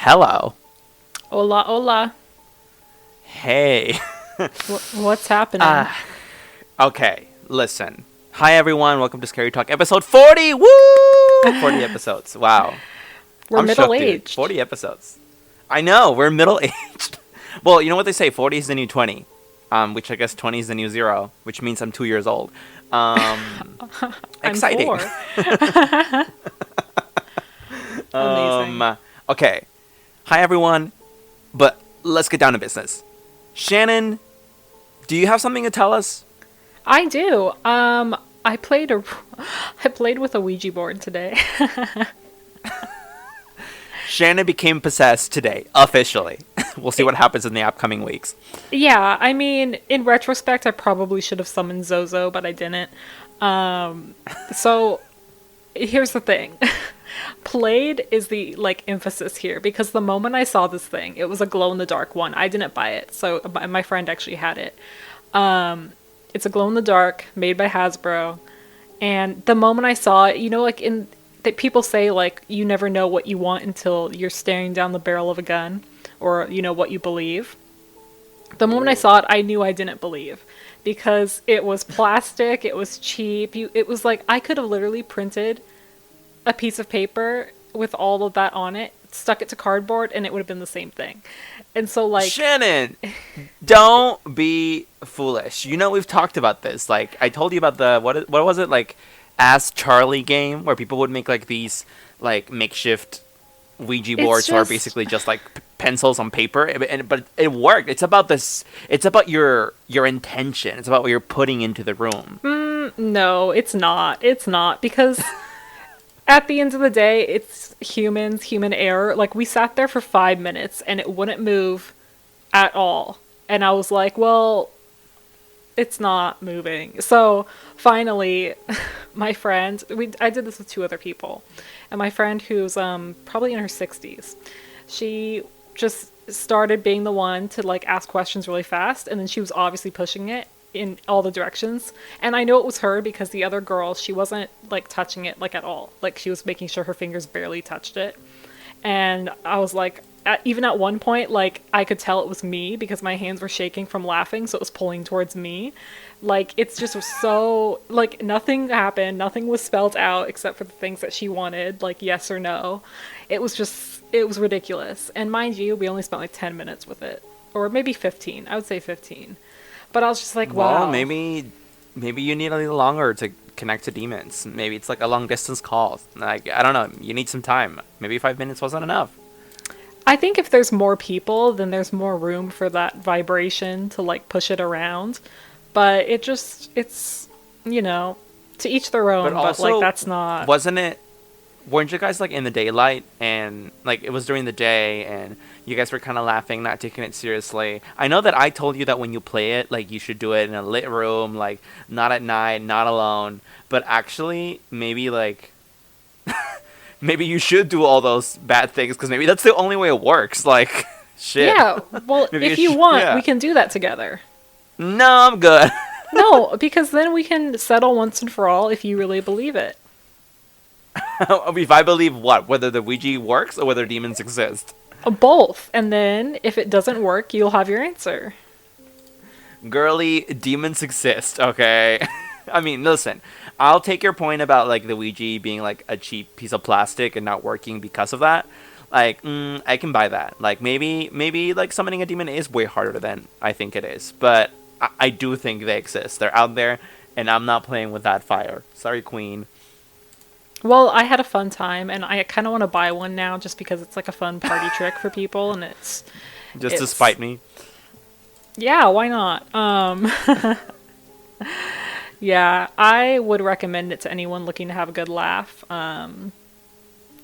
Hello. Hola, hola. Hey. What's happening? Okay, listen. Hi, everyone. Welcome to Scary Talk episode 40. Woo! 40 episodes. Wow. We're I'm shook, dude. middle-aged. 40 episodes. I know. We're middle aged. Well, you know what they say? 40 is the new 20. Which I guess 20 is the new 0, which means I'm 2 years old. I'm Exciting. 4. Amazing. Okay. Hi, everyone. But let's get down to business. Shannon, do you have something to tell us? I do. I played with a Ouija board today. Shannon became possessed today, officially. We'll see what happens in the upcoming weeks. Yeah, I mean, in retrospect, I probably should have summoned Zozo, but I didn't. So here's the thing. Played is the emphasis here because the moment I saw this thing, it was a glow in the dark one. I didn't buy it, so my friend actually had it. It's a glow in the dark made by Hasbro, and the moment I saw it, in that people say you never know what you want until you're staring down the barrel of a gun, or what you believe. The moment I saw it, I knew I didn't believe. Because it was plastic, it was cheap. It was like I could have literally printed a piece of paper with all of that on it, stuck it to cardboard, and it would have been the same thing. And so, Shannon, don't be foolish. We've talked about this. I told you about the, what was it, Ask Charlie game, where people would make, these, makeshift Ouija boards, or basically just, pencils on paper, but it worked. It's about this. It's about your intention. It's about what you're putting into the room. No, it's not. It's not, because at the end of the day, it's human error. We sat there for 5 minutes and it wouldn't move at all. And I was like, well, it's not moving. So finally, my friend, I did this with 2 other people, and my friend, who's probably in her 60s, she just started being the one to ask questions really fast, and then she was obviously pushing it in all the directions. And I know it was her because the other girl, she wasn't touching it at all. She was making sure her fingers barely touched it. And I was even at one point, I could tell it was me because my hands were shaking from laughing, so it was pulling towards me. It's just so, nothing happened, nothing was spelled out except for the things that she wanted, yes or no. It was ridiculous. And mind you, we only spent 10 minutes with it. Or maybe 15. I would say 15. But I was just wow. Well, maybe you need a little longer to connect to demons. Maybe it's a long distance call. I don't know. You need some time. Maybe 5 minutes wasn't enough. I think if there's more people, then there's more room for that vibration to push it around. But it's to each their own. But also, that's not. Weren't you guys in the daylight, and it was during the day, and you guys were kind of laughing, not taking it seriously? I know that I told you that when you play it, you should do it in a lit room, not at night, not alone. But actually, maybe maybe you should do all those bad things, because maybe that's the only way it works. Shit. Yeah. Well, if you want, we can do that together. No, I'm good. No, because then we can settle once and for all if you really believe it. If I believe what? Whether the Ouija works or whether demons exist? Both. And then, if it doesn't work, you'll have your answer. Girly, demons exist, okay? I mean, listen. I'll take your point about, the Ouija being, a cheap piece of plastic and not working because of that. I can buy that. Maybe summoning a demon is way harder than I think it is. But I do think they exist. They're out there, and I'm not playing with that fire. Sorry, Queen. Well, I had a fun time, and I kind of want to buy one now just because it's a fun party trick for people, and it's to spite me. Yeah, why not? Yeah, I would recommend it to anyone looking to have a good laugh.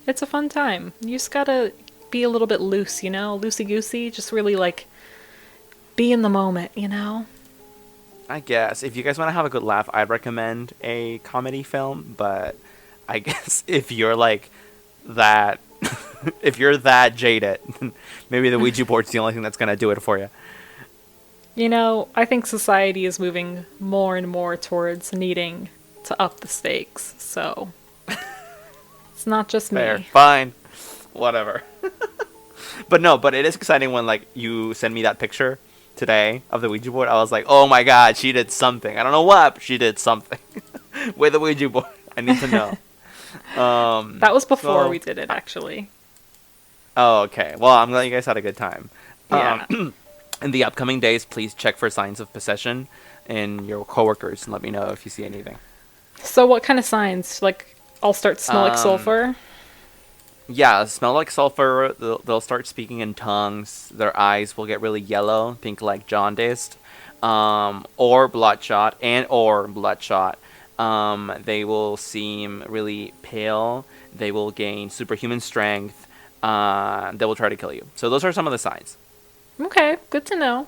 It's a fun time. You just gotta be a little bit loose, loosey-goosey, just really be in the moment, I guess if you guys want to have a good laugh, I'd recommend a comedy film, but I guess if you're that, if you're that jaded, maybe the Ouija board's the only thing that's gonna do it for you. I think society is moving more and more towards needing to up the stakes, so it's not just me. Fair. Fine. Whatever. But no, but it is exciting when like you send me that picture today of the Ouija board. I was like, oh my god, she did something. I don't know what, but she did something with the Ouija board. I need to know. That was before we So, did it, actually. oh, okay. Well, I'm glad you guys had a good time. Yeah. In the upcoming days, please check for signs of possession in your coworkers and let me know if you see anything. So what kind of signs? Like, I'll start to smell like Um, sulfur? yeah, smell like sulfur. They'll start speaking in tongues. Their eyes will get really yellow. Think like jaundiced, or bloodshot, and or bloodshot. They will seem really pale. They will gain superhuman strength. They will try to kill you. So those are some of the signs. Okay, good to know.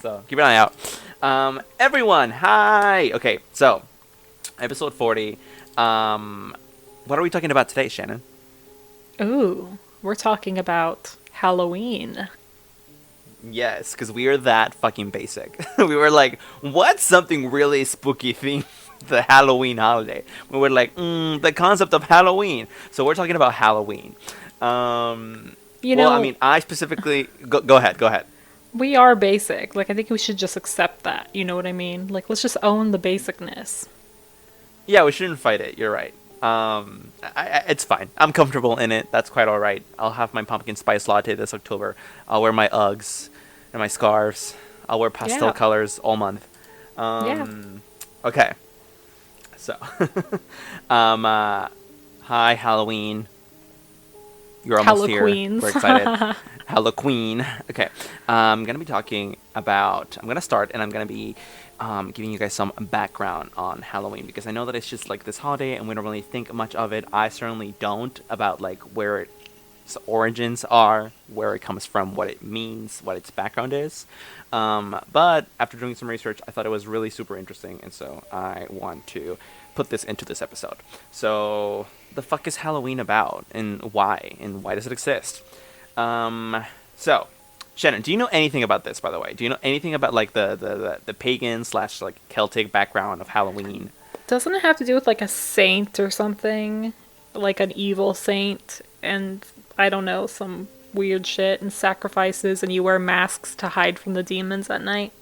So keep an eye out. Everyone, hi. Okay, so episode 40. What are we talking about today, Shannon? Ooh, we're talking about Halloween. Yes, because we are that fucking basic. We were like, what's something really spooky theme? The Halloween holiday. We were like, the concept of Halloween. So we're talking about Halloween. You Well, I know, mean, I specifically. Go ahead, go ahead. we are basic. Like, I think we should just accept that. You know what I mean? Like, let's just own the basicness. Yeah, we shouldn't fight it. You're right. It's fine. I'm comfortable in it. That's quite all right. I'll have my pumpkin spice latte this October. I'll wear my Uggs and my scarves. I'll wear pastel Yeah. colors all month. Yeah. Okay. So, um, uh, hi Halloween. You're almost here. Halloweens. We're excited. Halloween. Okay. I'm gonna be talking about. I'm gonna start, and I'm gonna be giving you guys some background on Halloween because I know that it's just like this holiday, and we don't really think much of it. I certainly don't about like where its origins are, where it comes from, what it means, what its background is. But after doing some research, I thought it was really super interesting, and so I want to put this into this episode. So, the fuck is Halloween about, and why? And why does it exist? So, Shannon, do you know anything about this, by the way? Do you know anything about, like, the pagan slash, like, Celtic background of Halloween? Doesn't it have to do with like a saint or something? Like an evil saint and I don't know, some weird shit and sacrifices and you wear masks to hide from the demons at night?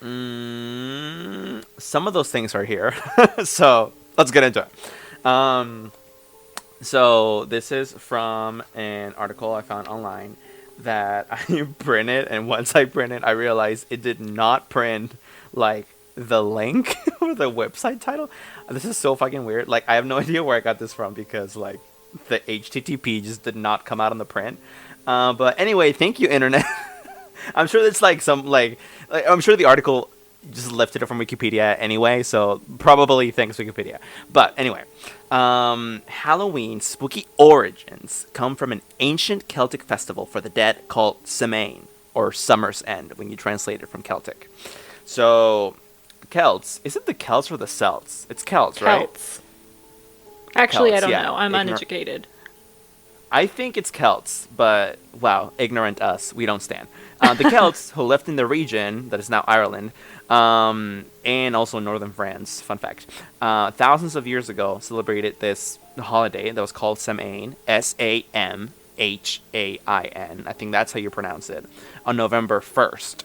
Some of those things are here. So, let's get into it. So, this is from an article I found online that I printed, and once I printed, I realized it did not print, like, the link or the website title. This is so fucking weird. Like, I have no idea where I got this from because, like, the HTTP just did not come out on the print. But anyway, thank you, internet. I'm sure it's like some I'm sure the article just lifted it from Wikipedia anyway, so probably thanks Wikipedia. But anyway, Halloween spooky origins come from an ancient Celtic festival for the dead called Samhain, or Summer's End when you translate it from Celtic. So, Celts, is it the Celts or the Celts? It's Celts, right? Celts. Actually, I Celts, don't yeah. know. I'm uneducated. I think it's Celts, but wow, ignorant us, we don't stand. The Celts, who lived in the region that is now Ireland, and also northern France, fun fact, thousands of years ago celebrated this holiday that was called Samhain, Samhain. I think that's how you pronounce it, on November 1st,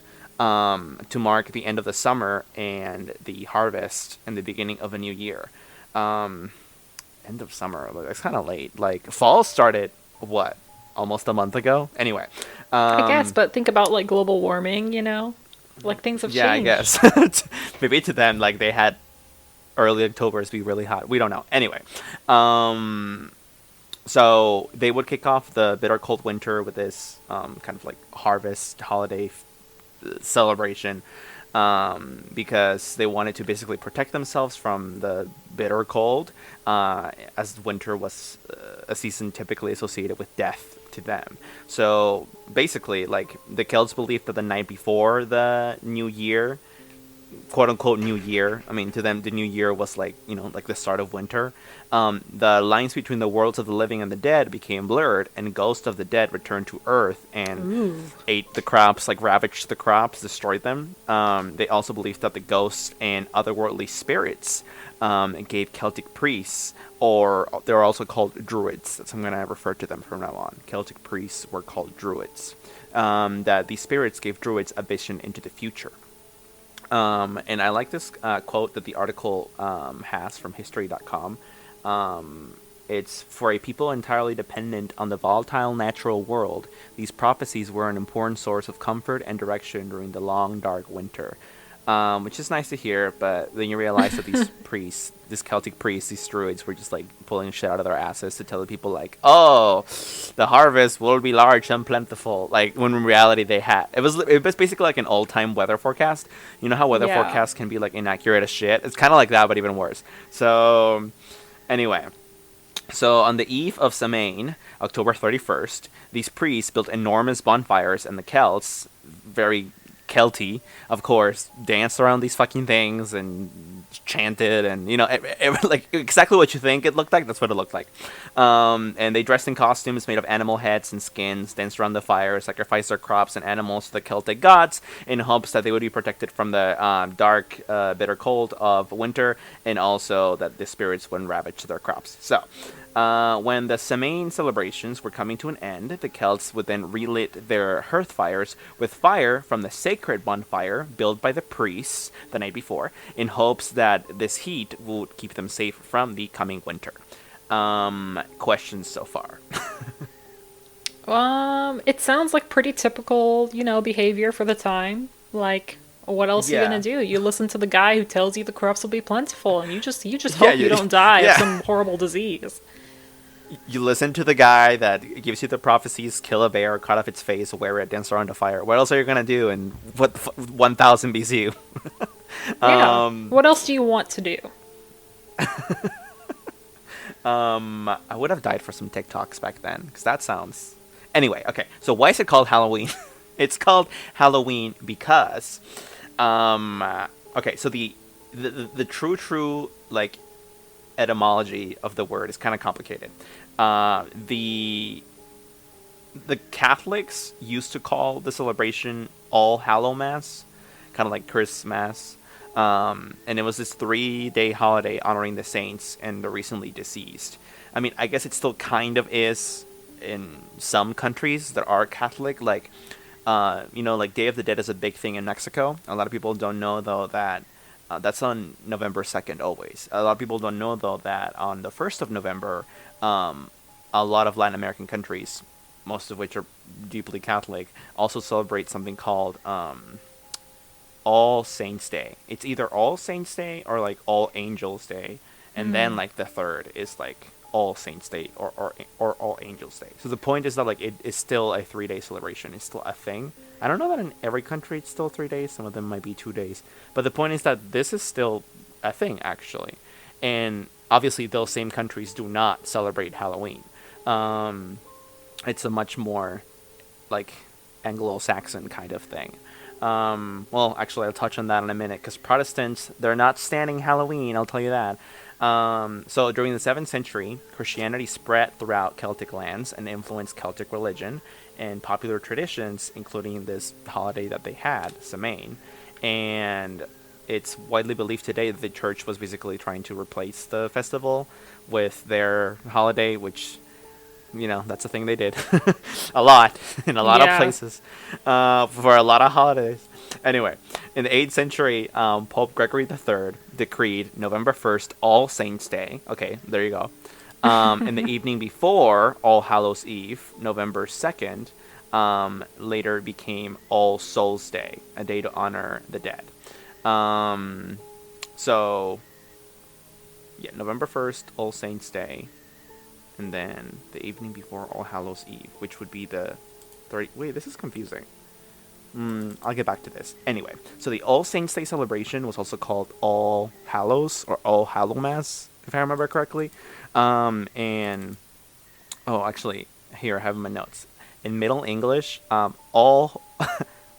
to mark the end of the summer and the harvest and the beginning of a new year. End of summer, it's kind of late. Like, fall started, what, almost a month ago? Anyway. I guess, but think about like global warming, you know? Like things have Yeah, I changed. guess. Maybe to them, like, they had early Octobers be really hot. We don't know. Anyway. So they would kick off the bitter cold winter with this kind of like harvest holiday celebration, because they wanted to basically protect themselves from the bitter cold, as winter was a season typically associated with death to them. So basically, like, the Celts believed that the night before the new year, quote unquote new year. I mean, to them, the new year was like, like the start of winter. The lines between the worlds of the living and the dead became blurred, and ghosts of the dead returned to Earth and Ooh. ate the crops, like ravaged the crops, destroyed them. They also believed that the ghosts and otherworldly spirits gave Celtic priests, or they're also called druids. That's how I'm going to refer to them from now on. Celtic priests were called druids. That these spirits gave druids a vision into the future. And I like this quote that the article has from history.com. It's for a people entirely dependent on the volatile natural world. These prophecies were an important source of comfort and direction during the long, dark winter. Which is nice to hear, but then you realize that these priests, these Celtic priests, these druids, were just like pulling shit out of their asses to tell the people like, "Oh, the harvest will be large and plentiful." Like when in reality it was basically like an old time weather forecast. You know how weather Yeah. forecasts can be like inaccurate as shit. It's kind of like that, but even worse. So anyway, so on the eve of Samhain, October 31st, these priests built enormous bonfires, and the Celts, very Kelty, of course, danced around these fucking things and chanted, and like exactly what you think it looked like. That's what it looked like. And they dressed in costumes made of animal heads and skins, danced around the fire, sacrificed their crops and animals to the Celtic gods in hopes that they would be protected from the dark, bitter cold of winter, and also that the spirits wouldn't ravage their crops. So, when the Samhain celebrations were coming to an end, the Celts would then relit their hearth fires with fire from the sacred bonfire built by the priests the night before, in hopes that this heat would keep them safe from the coming winter. Questions so far? It sounds like pretty typical, behavior for the time. Like, what else are you gonna Yeah. do? You listen to the guy who tells you the crops will be plentiful, and you just Yeah, hope you don't die of yeah. some horrible disease. You listen to the guy that gives you the prophecies: kill a bear, cut off its face, wear it, dance around a fire. What else are you gonna do in 1000 BC? Yeah. Um, What else do you want to do? I would have died for some TikToks back then, because that sounds. Anyway, okay. So why is it called Halloween? It's called Halloween because, okay. So the true like etymology of the word is kind of complicated. The Catholics used to call the celebration All Hallow Mass, kind of like Christmas. And it was this 3-day holiday honoring the saints and the recently deceased. I mean, I guess it still kind of is in some countries that are Catholic. Like, like Day of the Dead is a big thing in Mexico. A lot of people don't know, though, that that's on November 2nd always. A lot of people don't know, though, that on the 1st of November, a lot of Latin American countries, most of which are deeply Catholic, also celebrate something called All Saints Day. It's either All Saints Day or like All Angels Day, and then like the third is like All Saints Day or All Angels Day. So the point is that like it is still a 3-day celebration. It's still a thing. I don't know that in every country it's still 3 days. Some of them might be 2 days, but the point is that this is still a thing actually, and obviously those same countries do not celebrate Halloween. Um, it's a much more like Anglo-Saxon kind of thing. Well, actually, I'll touch on that in a minute because Protestants, they're not standing Halloween, I'll tell you that. So during the 7th century, Christianity spread throughout Celtic lands and influenced Celtic religion and popular traditions, including this holiday that they had, Samhain. And it's widely believed today that the church was basically trying to replace the festival with their holiday, which that's a thing they did a lot in a lot of Yeah. places for a lot of holidays. Anyway, in the 8th century, Pope Gregory III decreed November 1st All Saints Day. Okay, there you go. In the evening before All Hallows Eve, November 2nd, later became All Souls Day, a day to honor the dead. Um, so, yeah, November 1st, All Saints Day, and then the evening before All Hallows Eve, which would be the 30. Wait, this is confusing. I'll get back to this. Anyway, so the All Saints Day celebration was also called All Hallows or All Hallowmas, if I remember correctly. And oh, actually, here I have in my notes. In Middle English, all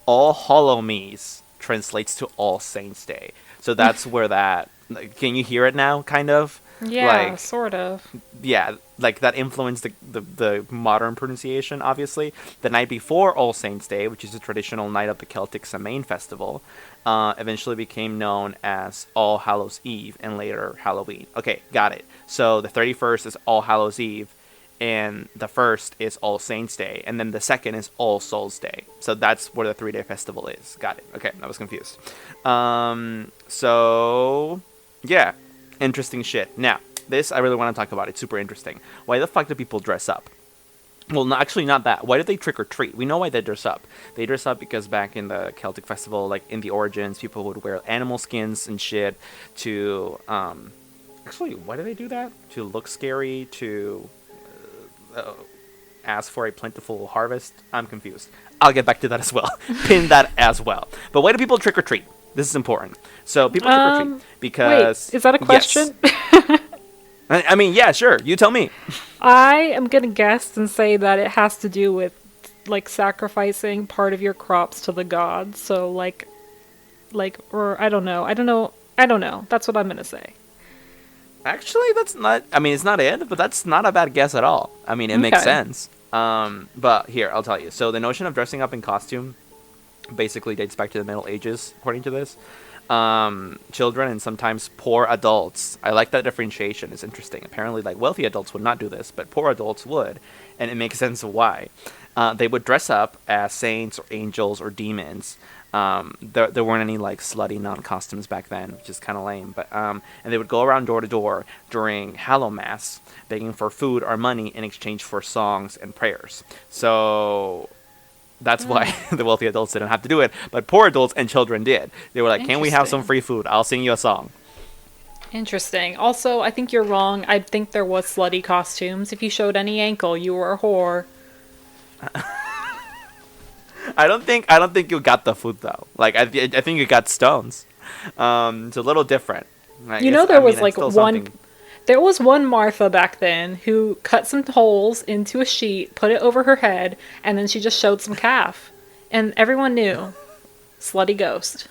all Hallowmees translates to All Saints Day. So that's where that. Like, can you hear it now? Kind of Yeah, like sort of. yeah, like that influenced the modern pronunciation. Obviously, the night before All Saints Day, which is a traditional night of the Celtic Samain festival, eventually became known as All Hallows Eve and later Halloween. Okay, got it. So the 31st is All Hallows Eve, and the first is All Saints Day, and then the second is All Souls Day. So that's where the 3-day festival is. Got it. Okay, I was confused. So yeah, interesting shit. Now, this I really want to talk about. It's super interesting. Why the fuck do people dress up? Well, no, actually, not that. Why do they trick or treat? We know why they dress up. They dress up because back in the Celtic festival, like in the origins, people would wear animal skins and shit to. Actually, why do they do that? To look scary, to ask for a plentiful harvest? I'm confused. I'll get back to that as well. Pin that as well. But why do people trick or treat? This is important. So people trick or treat because. Wait, is that a question? Yes. I mean, yeah, sure. You tell me. I am gonna guess and say that it has to do with like sacrificing part of your crops to the gods. So or I don't know. That's what I'm gonna say. Actually, that's not. I mean, it's not it, but that's not a bad guess at all. I mean, it makes Okay. sense. But here, I'll tell you. So the notion of dressing up in costume basically dates back to the Middle Ages, according to this. Children and sometimes poor adults. I like that differentiation. It's interesting. Apparently, like wealthy adults would not do this, but poor adults would, and it makes sense why. They would dress up as saints or angels or demons. There weren't any like slutty non-costumes back then, which is kind of lame. But and they would go around door to door during Hallow Mass, begging for food or money in exchange for songs and prayers. So that's why the wealthy adults didn't have to do it, but poor adults and children did. They were like, "Can we have some Interesting. free food? I'll sing you a song." Interesting. Also, I think you're wrong. I think there was slutty costumes. If you showed any ankle, you were a whore. I don't think you got the food though. Like I think you got stones. It's a little different. I You guess, know, I there mean, was it's like still one. something. There was one Martha back then who cut some holes into a sheet, put it over her head, and then she just showed some calf. And everyone knew. Slutty ghost.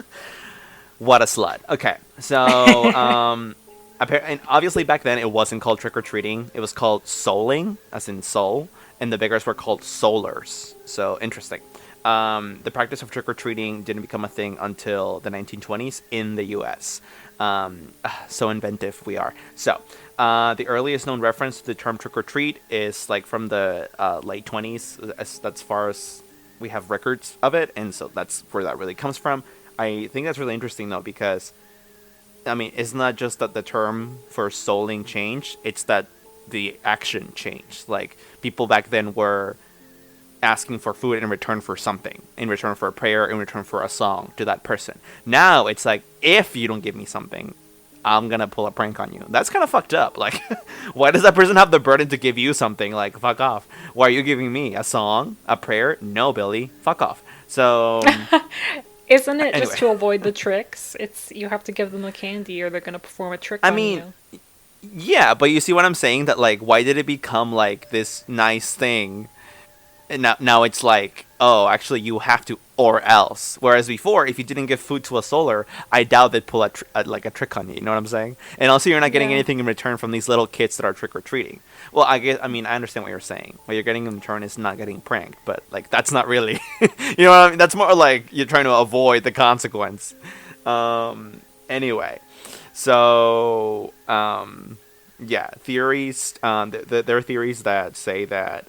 What a slut. Okay, so and obviously back then it wasn't called trick or treating. It was called souling, as in soul, and the beggars were called soulers. So interesting. The practice of trick or treating didn't become a thing until the 1920s in the U.S. So inventive we are. So the earliest known reference to the term trick or treat is like from the late 20s, as far as we have records of it, and so that's where that really comes from. I think that's really interesting though because I mean it's not just that the term for souling changed; it's that the action changed. Like people back then were asking for food in return for something, in return for a prayer, in return for a song to that person. Now it's like, if you don't give me something, I'm gonna pull a prank on you. That's kind of fucked up. Like, why does that person have the burden to give you something? Like, fuck off. Why are you giving me a song, a prayer? No, Billy, fuck off. So, Isn't it anyway, just to avoid the tricks? It's you have to give them the candy or they're gonna perform a trick I on mean, you. yeah, but you see what I'm saying? That like, why did it become like this nice thing? And now it's like, oh, actually, you have to, or else. Whereas before, if you didn't give food to a solar, I doubt they'd pull like a trick on you. You know what I'm saying? And also, you're not getting Yeah. anything in return from these little kids that are trick or treating. Well, I mean, I understand what you're saying. What you're getting in return is not getting pranked, but like that's not really, you know what I mean? That's more like you're trying to avoid the consequence. Anyway, so yeah, theories. There are theories that say that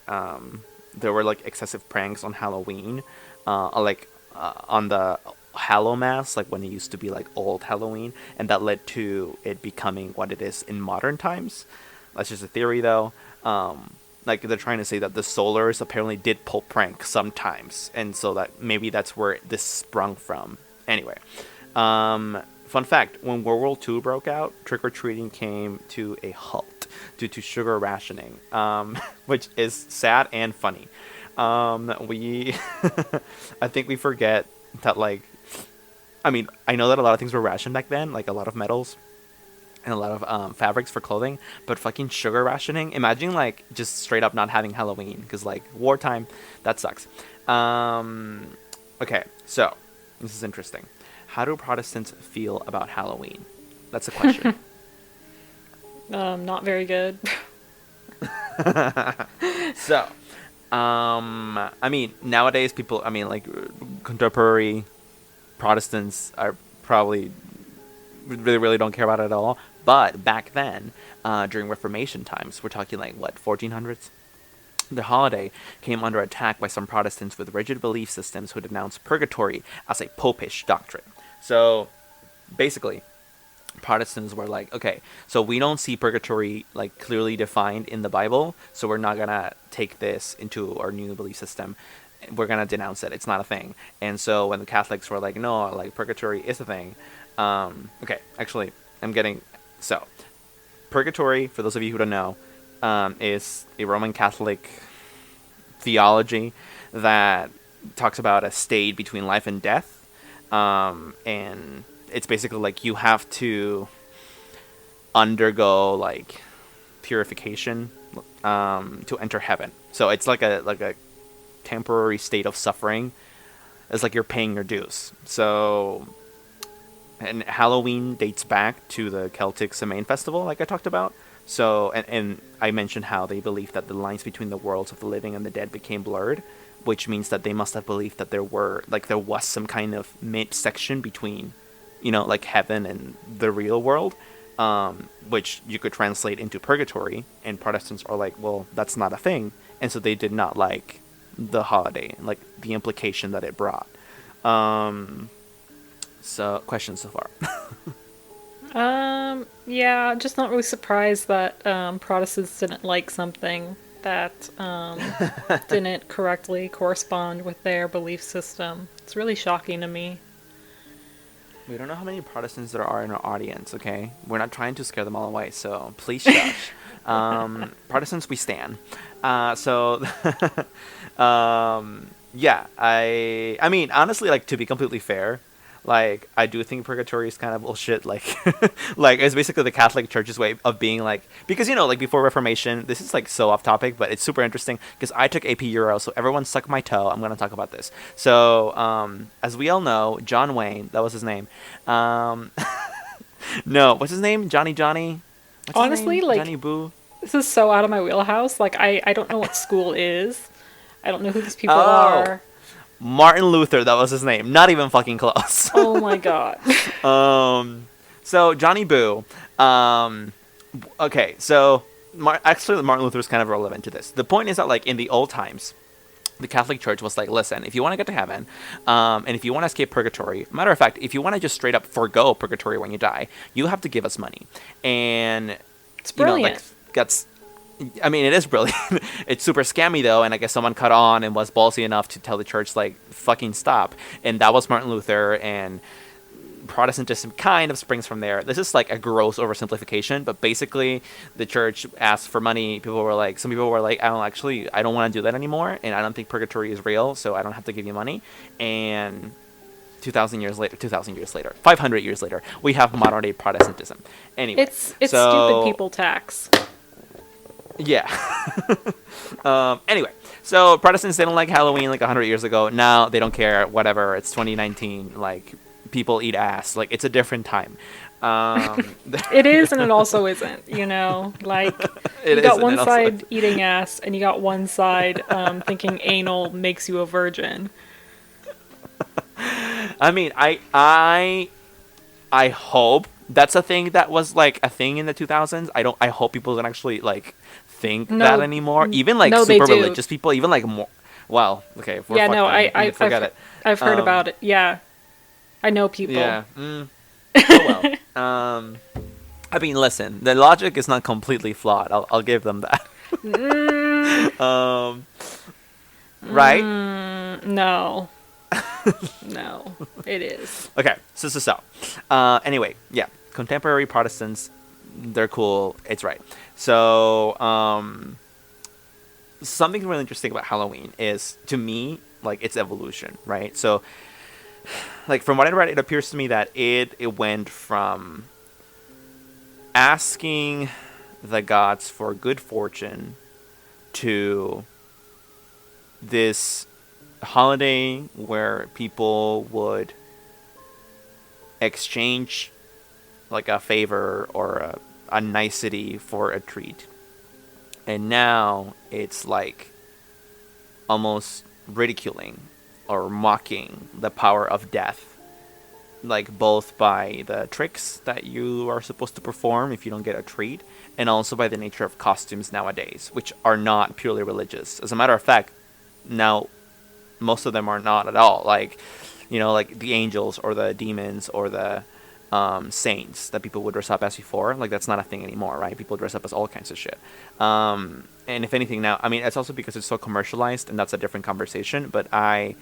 there were like excessive pranks on Halloween, on the Hallow Mass, like when it used to be like old Halloween, and that led to it becoming what it is in modern times. That's just a theory, though. Like they're trying to say that the Solars apparently did pull pranks sometimes, and so that maybe that's where this sprung from. Anyway, fun fact: when World War II broke out, trick or treating came to a halt due to sugar rationing, which is sad and funny. We, I think we forget that like, I mean, I know that a lot of things were rationed back then, like a lot of metals and a lot of fabrics for clothing, but fucking sugar rationing. Imagine like just straight up not having Halloween because like wartime, that sucks. Okay, so this is interesting. How do Protestants feel about Halloween? That's a question. Not very good. So, I mean, nowadays people, I mean, like contemporary Protestants are probably really don't care about it at all. But back then, during Reformation times, we're talking like what 1400s. The holiday came under attack by some Protestants with rigid belief systems who denounced purgatory as a popish doctrine. So basically, Protestants were like, okay, so we don't see purgatory like clearly defined in the Bible, so we're not gonna take this into our new belief system. We're gonna denounce it. It's not a thing. And so when the Catholics were like, no, like purgatory is a thing. Okay, actually, I'm getting so purgatory. For those of you who don't know, is a Roman Catholic theology that talks about a state between life and death, and it's basically like you have to undergo like purification to enter heaven. So it's like a temporary state of suffering. It's like you're paying your dues. So, and Halloween dates back to the Celtic Semaine festival, like I talked about. So, and I mentioned how they believed that the lines between the worlds of the living and the dead became blurred, which means that they must have believed that there was some kind of mid section between, like heaven and the real world, which you could translate into purgatory. And Protestants are like, well, that's not a thing, and so they did not like the holiday, like the implication that it brought. So, questions so far? Yeah, just not really surprised that Protestants didn't like something that didn't correctly correspond with their belief system. It's really shocking to me. We don't know how many Protestants there are in our audience, okay? We're not trying to scare them all away, so please shush. Protestants, we stand. So, yeah, I mean, honestly, like, to be completely fair, like, I do think purgatory is kind of bullshit. Like, like it's basically the Catholic Church's way of being like, because like before Reformation, this is like so off topic, but it's super interesting because I took AP Euro, so everyone suck my toe. I'm gonna talk about this. So, as we all know, John Wayne, that was his name. Um, no, what's his name? Johnny. What's his Honestly, name? like, Johnny Boo. this is so out of my wheelhouse. Like, I don't know what school is. I don't know who these people Oh, are. Martin Luther. That was his name. Not even fucking close. Oh my god. So Johnny Boo. Okay, so actually, Martin Luther is kind of relevant to this. The point is that, like, in the old times, the Catholic Church was like, listen, if you want to get to heaven, and if you want to escape purgatory, matter of fact, if you want to just straight up forego purgatory when you die, you have to give us money. And It's brilliant. like that's. I mean, it is brilliant. It's super scammy though, and I guess someone caught on and was ballsy enough to tell the church like, "Fucking stop." And that was Martin Luther, and Protestantism kind of springs from there. This is like a gross oversimplification, but basically, the church asked for money. Some people were like, I don't want to do that anymore, and I don't think purgatory is real, so I don't have to give you money. And 2,000 years later, 500 years later, we have modern day Protestantism. Anyway, It's stupid people tax. Yeah. Anyway, so Protestants, they don't like Halloween like 100 years ago. Now they don't care. Whatever. It's 2019. Like, people eat ass. Like, it's a different time. It is and it also isn't, Like, It you got isn't, one and also side eating ass and you got one side thinking anal makes you a virgin. I mean, I hope that's a thing that was like a thing in the 2000s. I hope people don't actually like think No, that anymore. Even like no, they super do. religious people, even like more. Well, okay, if we're Yeah, no, fucked, then forget it. I've heard about it. Yeah, I know people. Yeah. Oh well. I mean, listen, the logic is not completely flawed. I'll give them that. Right? No, no, it is. Okay. So. Anyway, yeah. Contemporary Protestants, they're cool. It's right. So, something really interesting about Halloween is, to me, like, its evolution, right? So, like, from what I read, it appears to me that it went from asking the gods for good fortune to this holiday where people would exchange like a favor or a nicety for a treat. And now it's like almost ridiculing or mocking the power of death, like both by the tricks that you are supposed to perform if you don't get a treat, and also by the nature of costumes nowadays, which are not purely religious. As a matter of fact, now most of them are not at all. Like, like the angels or the demons or the saints that people would dress up as before. Like, that's not a thing anymore, right? People dress up as all kinds of shit. And if anything now, I mean, it's also because it's so commercialized, and that's a different conversation. But I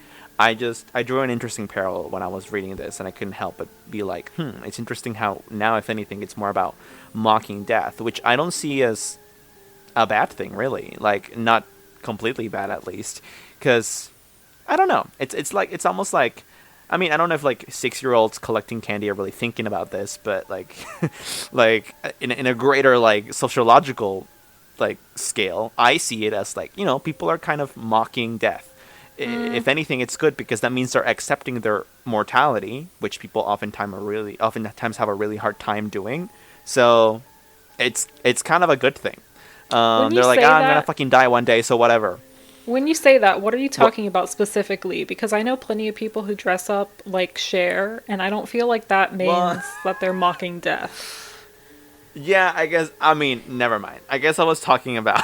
drew an interesting parallel when I was reading this, and I couldn't help but be like, it's interesting how now, if anything, it's more about mocking death, which I don't see as a bad thing, really. Like, not completely bad, at least, because I don't know. It's almost like, I mean, I don't know if like 6-year-olds collecting candy are really thinking about this, but like, like in a greater like sociological like scale, I see it as like, people are kind of mocking death. Mm, If anything, it's good because that means they're accepting their mortality, which people oftentimes have a really hard time doing. So it's kind of a good thing. when you They're like, say I'm gonna that, fucking die one day, so whatever. when you say that, what are you What? talking about specifically? Because I know plenty of people who dress up like Cher, and I don't feel like that Well, means that they're mocking death. yeah, I guess. I mean, never mind. I guess I was talking about.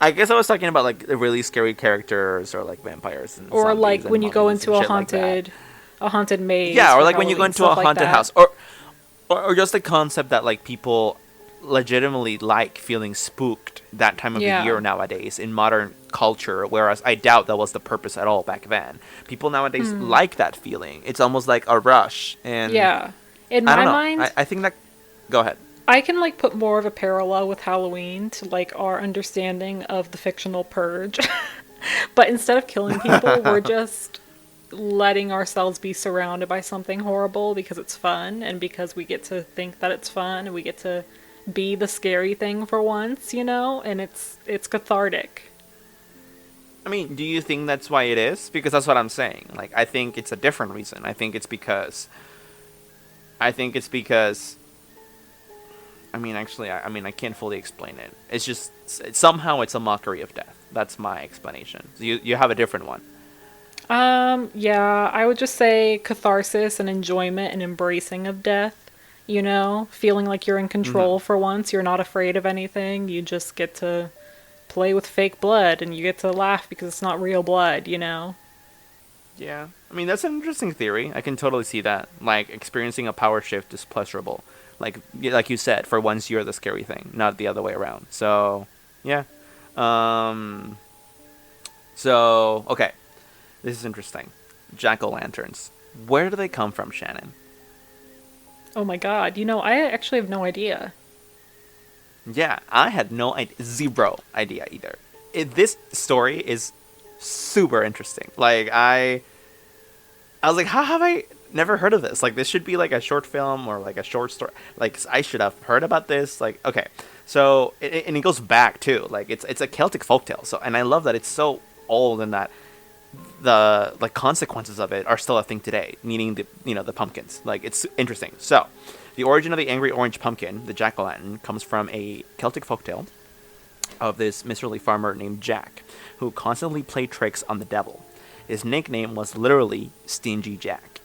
I guess I was talking about like the really scary characters or like vampires and Or zombies like and when you go mummies into and shit like that. a haunted maze Yeah, or for like when you go Halloween, into a stuff like haunted that. house, or just the concept that like people legitimately like feeling spooked that time of the Yeah. year nowadays in modern culture, whereas I doubt that was the purpose at all back then. People nowadays like that feeling. It's almost like a rush, and Yeah. In I don't my know. mind, I think that. Go ahead. I can like put more of a parallel with Halloween to like our understanding of the fictional purge. But instead of killing people, we're just letting ourselves be surrounded by something horrible because it's fun and because we get to think that it's fun and we get to be the scary thing for once, and it's cathartic. I mean, do you think that's why it is? Because that's what I'm saying. Like, I think it's a different reason. I think it's because. I mean, actually, I mean, I can't fully explain it. It's just somehow it's a mockery of death. That's my explanation. So you have a different one. Yeah, I would just say catharsis and enjoyment and embracing of death, feeling like you're in Mm-hmm. control for once, you're not afraid of anything, you just get to play with fake blood and you get to laugh because it's not real blood. Yeah. I mean, that's an interesting theory. I can totally see that. Like, experiencing a power shift is pleasurable. Like you said, for once you're the scary thing, not the other way around. So, yeah. Um. So, okay. This is interesting. Jack-o'-lanterns. Where do they come from, Shannon? Oh my god, I actually have no idea. Yeah, I had no idea, zero idea either. This story is super interesting. Like, I was like, how have I never heard of this? Like, this should be like a short film or like a short story. Like, I should have heard about this. Like, okay, so and it goes back too. Like, it's a Celtic folktale. So, and I love that it's so old and that the like consequences of it are still a thing today. Meaning the pumpkins. Like, it's interesting. So, the origin of the angry orange pumpkin, the jack o' lantern, comes from a Celtic folktale of this miserly farmer named Jack, who constantly played tricks on the devil. His nickname was literally Stingy Jack.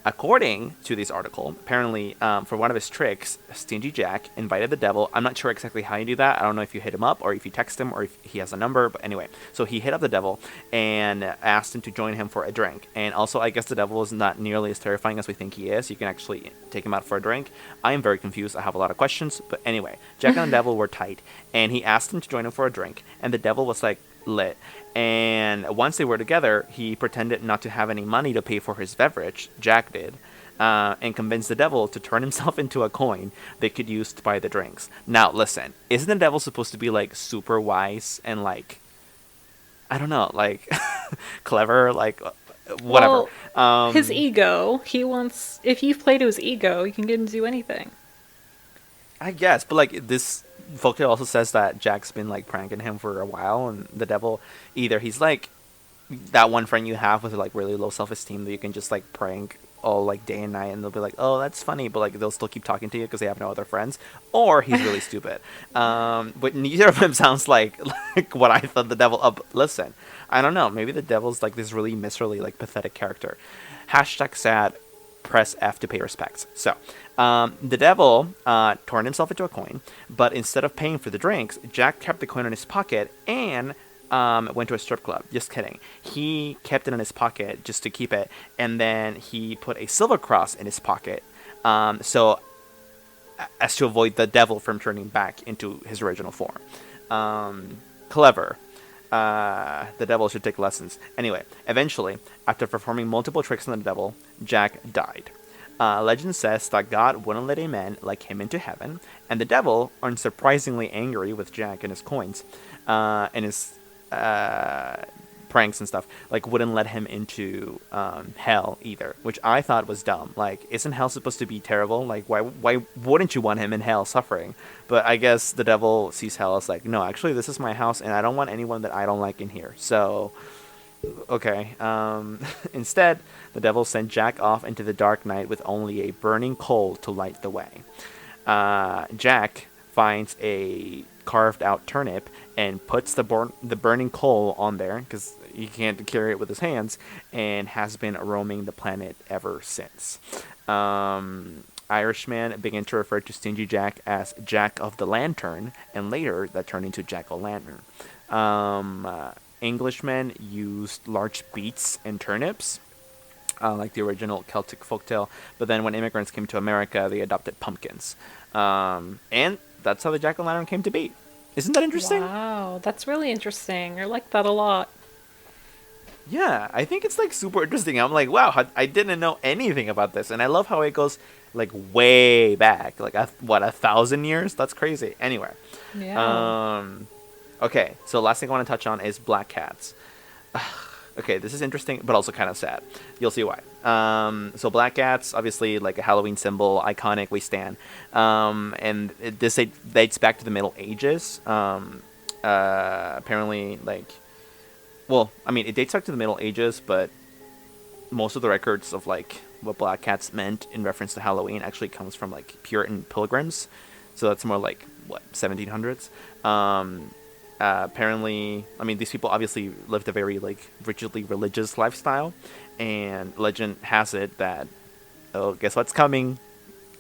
According to this article, apparently, for one of his tricks, Stingy Jack invited the devil. I'm not sure exactly how you do that. I don't know if you hit him up or if you text him or if he has a number. But anyway, so he hit up the devil and asked him to join him for a drink. And also, I guess the devil is not nearly as terrifying as we think he is. You can actually take him out for a drink. I am very confused. I have a lot of questions. But anyway, Jack and the devil were tight. And he asked him to join him for a drink. And the devil was like, lit. And once they were together, he pretended not to have any money to pay for his beverage, Jack did, and convinced the devil to turn himself into a coin they could use to buy the drinks. Now, listen, isn't the devil supposed to be like super wise and like, I don't know, like clever, like whatever? Well, his ego, if you play to his ego, you can get him to do anything. I guess, but like this folktale also says that Jack's been like pranking him for a while, and the devil either he's like that one friend you have with like really low self esteem that you can just like prank all like day and night, and they'll be like, "Oh, that's funny," but like they'll still keep talking to you because they have no other friends, or he's really stupid. But neither of them sounds like what I thought the devil. Up, listen, I don't know. Maybe the devil's like this really miserly, like pathetic character. Hashtag sad. Press F to pay respects. So, the devil turned himself into a coin, but instead of paying for the drinks, Jack kept the coin in his pocket and went to a strip club. Just kidding. He kept it in his pocket just to keep it, and then he put a silver cross in his pocket, so as to avoid the devil from turning back into his original form. Clever. The devil should take lessons. Anyway, eventually, after performing multiple tricks on the devil, Jack died. Legend says that God wouldn't let a man like him into heaven, and the devil, unsurprisingly angry with Jack and his coins, and his pranks and stuff, like wouldn't let him into hell either, which I thought was dumb. Like, isn't hell supposed to be terrible? Like, why wouldn't you want him in hell suffering? But I guess the devil sees hell as like, no, actually, this is my house, and I don't want anyone that I don't like in here. So, okay. Instead, the devil sent Jack off into the dark night with only a burning coal to light the way. Jack finds a carved out turnip and puts the burning coal on there because he can't carry it with his hands, and has been roaming the planet ever since. Irishmen began to refer to Stingy Jack as Jack of the Lantern, and later that turned into Jack o' Lantern. Englishmen used large beets and turnips, like the original Celtic folktale, but then when immigrants came to America, they adopted pumpkins. And that's how the Jack o' Lantern came to be. Isn't that interesting? Wow, that's really interesting. I like that a lot. Yeah, I think it's like super interesting. I'm like, wow, I didn't know anything about this, and I love how it goes like way back, like 1,000 years. That's crazy. Anyway, Yeah. okay, so last thing I want to touch on is black cats. Okay, this is interesting, but also kind of sad. You'll see why. So black cats, obviously, like a Halloween symbol, iconic. We stand, and this dates back to the Middle Ages. Apparently, like, well, I mean, it dates back to the Middle Ages, but most of the records of like what black cats meant in reference to Halloween actually comes from like Puritan pilgrims. So that's more like what 1700s. Apparently, I mean, these people obviously lived a very like rigidly religious lifestyle, and legend has it that, oh, guess what's coming?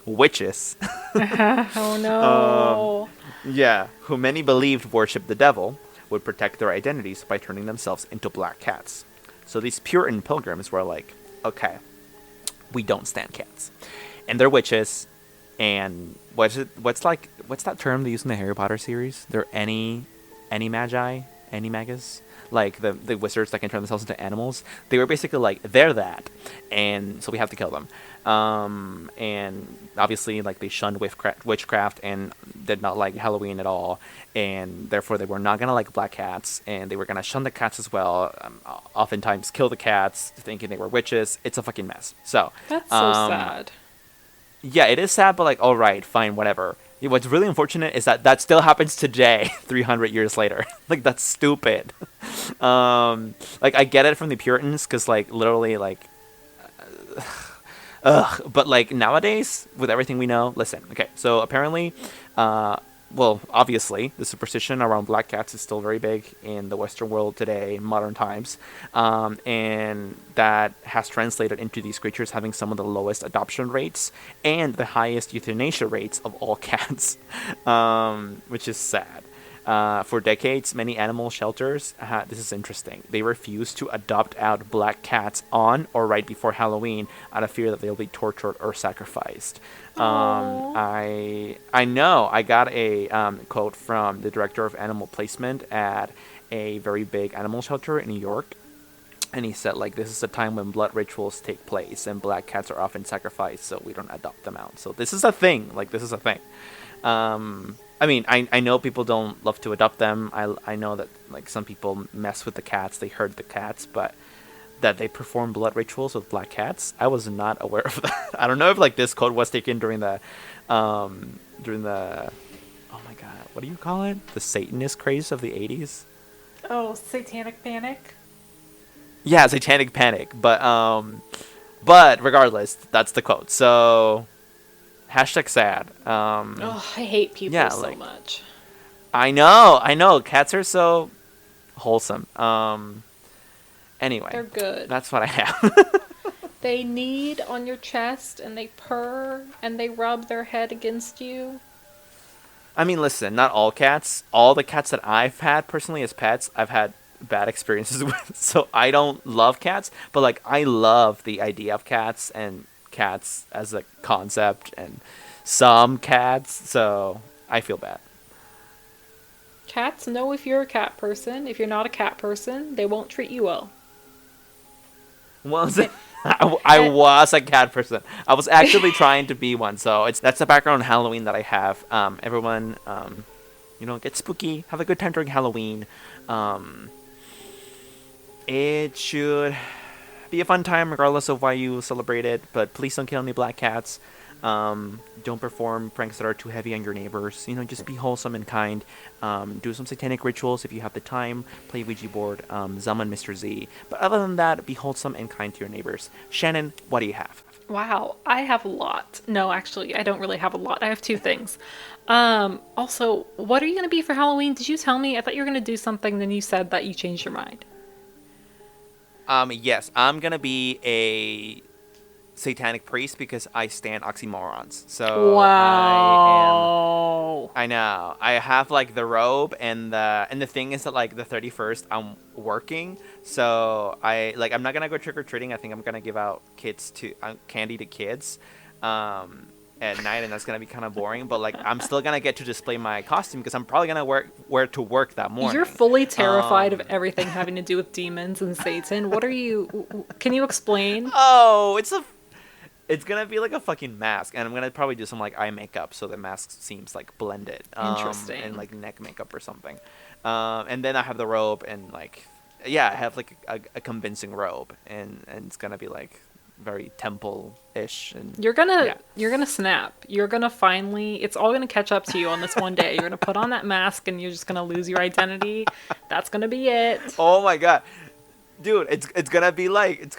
Witches. Oh um, no. yeah, who many believed worshipped the devil, would protect their identities by turning themselves into black cats. So these Puritan pilgrims were like, okay, we don't stand cats, and they're witches. And what's that term they use in the Harry Potter series? They're any magi, any magus, like the wizards that can turn themselves into animals. They were basically like, they're that, and so we have to kill them. And obviously, like, they shunned witchcraft and did not like Halloween at all, and therefore they were not gonna like black cats, and they were gonna shun the cats as well. Oftentimes kill the cats, thinking they were witches. It's a fucking mess. So, That's so um, sad. yeah, it is sad, but like, all right, fine, whatever. What's really unfortunate is that that still happens today, 300 years later. Like, that's stupid. Like, I get it from the Puritans, because like literally, like, ugh. But like nowadays, with everything we know, listen. Okay, so apparently, well, obviously, the superstition around black cats is still very big in the Western world today, in modern times, and that has translated into these creatures having some of the lowest adoption rates and the highest euthanasia rates of all cats, which is sad. For decades, many animal shelters, this is interesting, they refuse to adopt out black cats on or right before Halloween out of fear that they'll be tortured or sacrificed. Oh. I know, I got a quote from the director of animal placement at a very big animal shelter in New York. And he said, like, this is a time when blood rituals take place and black cats are often sacrificed, so we don't adopt them out. So this is a thing. Like, this is a thing. I mean, I know people don't love to adopt them. I know that, like, some people mess with the cats. They hurt the cats, but that they perform blood rituals with black cats, I was not aware of that. I don't know if, like, this code was taken during the, oh my god, what do you call it? The Satanist craze of the 80s? Oh, satanic panic. Yeah, Satanic Panic. But But regardless, that's the quote. So hashtag sad. Oh, I hate people Yeah, so like much. I know. Cats are so wholesome. Anyway, They're good. that's what I have. They knead on your chest and they purr and they rub their head against you. I mean, listen, not all cats. All the cats that I've had personally as pets, I've had bad experiences with. So I don't love cats, but like I love the idea of cats and cats as a concept and some cats. So I feel bad. Cats know if you're a cat person. If you're not a cat person, they won't treat you well. Was And, it? I and, was a cat person. I was actively trying to be one. So that's the background on Halloween that I have. Everyone, get spooky, have a good time during Halloween. Um, it should be a fun time regardless of why you celebrate it. But please don't kill any black cats. Don't perform pranks that are too heavy on your neighbors. Just be wholesome and kind. Do some satanic rituals if you have the time. Play Ouija board. Summon Mr. Z. But other than that, be wholesome and kind to your neighbors. Shannon, what do you have? wow, I have a lot. No, actually, I don't really have a lot. I have two things. Also, what are you going to be for Halloween? Did you tell me? I thought you were going to do something, then you said that you changed your mind. Yes, I'm gonna be a satanic priest because I stand oxymorons. So Wow. I know. I have like the robe and the thing is that like the 31st I'm working. So I'm not going to go trick or treating. I think I'm going to give out kids to candy to kids at night and that's going to be kind of boring, but like I'm still going to get to display my costume because I'm probably going to wear it to work that You're morning. fully terrified of Um everything having to do with demons and Satan. What are you. Can you explain? oh, it's gonna be like a fucking mask, and I'm gonna probably do some like eye makeup so the mask seems like blended, and Interesting. like neck makeup or something. And then I have the robe, and like, yeah, I have like a convincing robe, and it's gonna be like very temple-ish, and You're gonna yeah. you're gonna snap. You're gonna finally it's all gonna catch up to you on this one day. You're gonna put on that mask and you're just gonna lose your identity. That's gonna be it. Oh my god, dude, it's gonna be like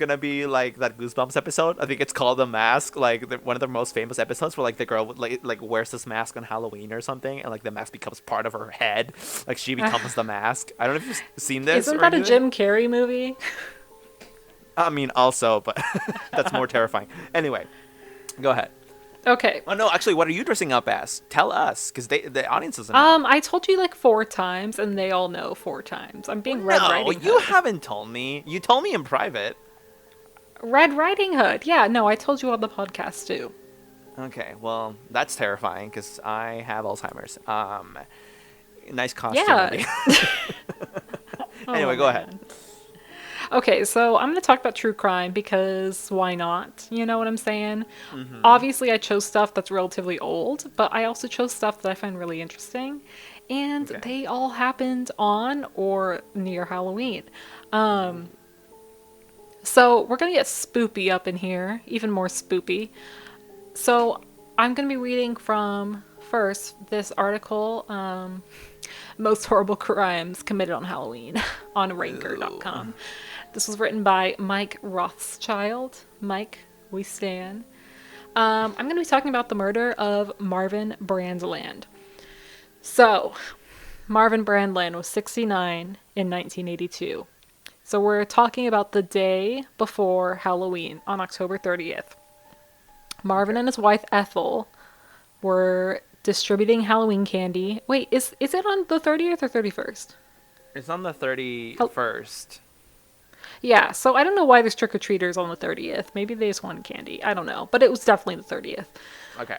that Goosebumps episode. I think it's called The Mask, like one of the most famous episodes where like the girl like wears this mask on Halloween or something, and like the mask becomes part of her head, like she becomes the mask. I don't know if you've seen this Isn't or that a anything. Jim Carrey movie? I mean, also, but that's more terrifying. Anyway, go ahead. Okay. Oh no, actually, what are you dressing up as? Tell us, because the audience doesn't know. I told you like four times and they all know four times. I'm being Red No, Riding you Hood. haven't told me. You told me in private. Red Riding Hood. Yeah, no, I told you on the podcast too. Okay, well, that's terrifying because I have Alzheimer's. Nice costume. Yeah. Maybe. Oh Anyway, go ahead. man. Okay, so I'm going to talk about true crime because why not? You know what I'm saying? Obviously, I chose stuff that's relatively old, but I also chose stuff that I find really interesting. And Okay. they all happened on or near Halloween. So we're going to get spoopy up in here, even more spoopy. So I'm going to be reading from first this article, Most Horrible Crimes Committed on Halloween on Ooh. Ranker.com. This was written by Mike Rothschild. Mike, we stan. I'm going to be talking about the murder of Marvin Brandland. So, Marvin Brandland was 69 in 1982. So we're talking about the day before Halloween on October 30th. Marvin Okay. and his wife Ethel were distributing Halloween candy. Wait, is it on the 30th or 31st? It's on the Hel- 31st. Yeah, so I don't know why there's trick-or-treaters on the 30th. Maybe they just wanted candy. I don't know. But it was definitely the 30th. Okay.